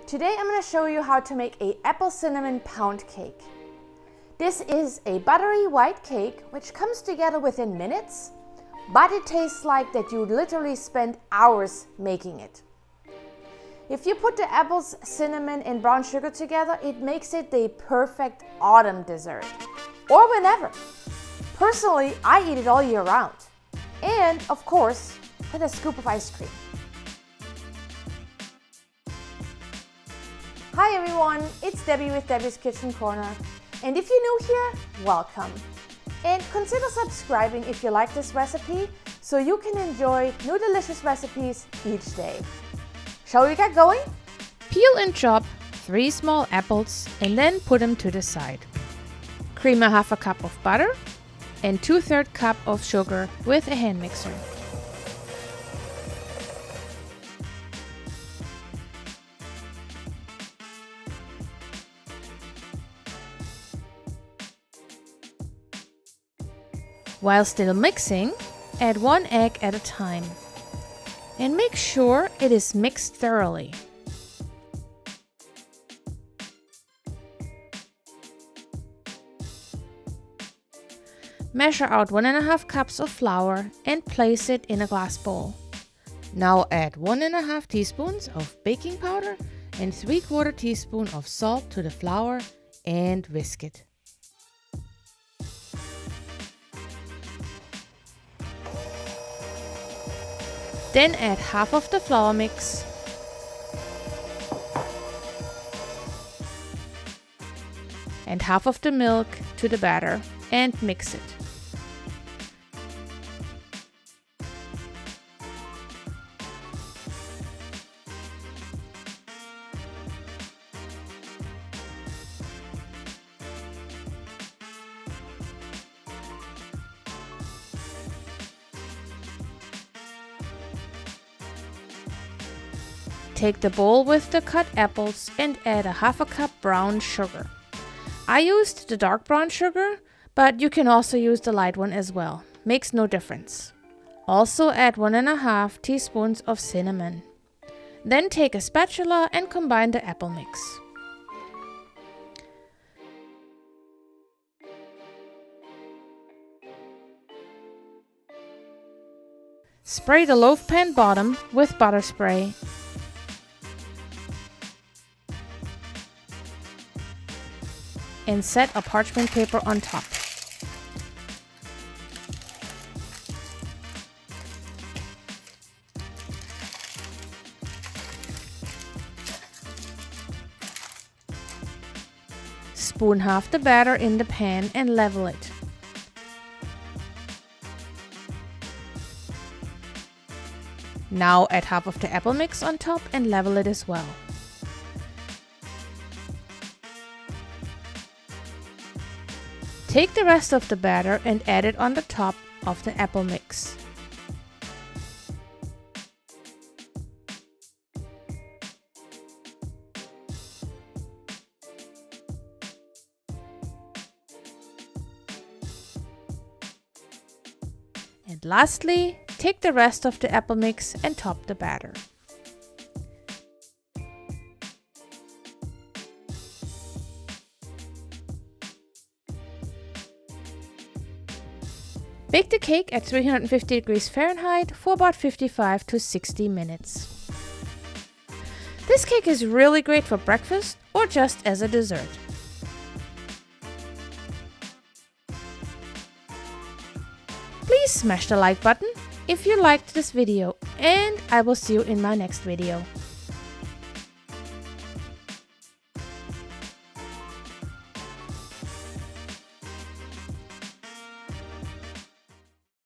Today I'm going to show you how to make a apple cinnamon pound cake. This is a buttery white cake which comes together within minutes, but it tastes like that you literally spent hours making it. If you put the apples, cinnamon and brown sugar together, it makes it the perfect autumn dessert, or whenever. Personally, I eat it all year round. And of course, with a scoop of ice cream. Hi everyone, it's Debbie with Debbie's Kitchen Corner. And if you're new here, welcome. And consider subscribing if you like this recipe, so you can enjoy new delicious recipes each day. Shall we get going? Peel and chop 3 small apples and then put them to the side. Cream a half a cup of butter and 2/3 cup of sugar with a hand mixer. While still mixing, add 1 egg at a time and make sure it is mixed thoroughly. Measure out 1½ cups of flour and place it in a glass bowl. Now add 1½ teaspoons of baking powder and 3/4 teaspoon of salt to the flour and whisk it. Then add half of the flour mix and half of the milk to the batter and mix it. Take the bowl with the cut apples and add a half a cup brown sugar. I used the dark brown sugar, but you can also use the light one as well. Makes no difference. Also add 1½ teaspoons of cinnamon. Then take a spatula and combine the apple mix. Spray the loaf pan bottom with butter spray. And set a parchment paper on top. Spoon half the batter in the pan and level it. Now add half of the apple mix on top and level it as well. Take the rest of the batter and add it on the top of the apple mix. And lastly, take the rest of the apple mix and top the batter. Bake the cake at 350 degrees Fahrenheit for about 55 to 60 minutes. This cake is really great for breakfast or just as a dessert. Please smash the like button if you liked this video, and I will see you in my next video.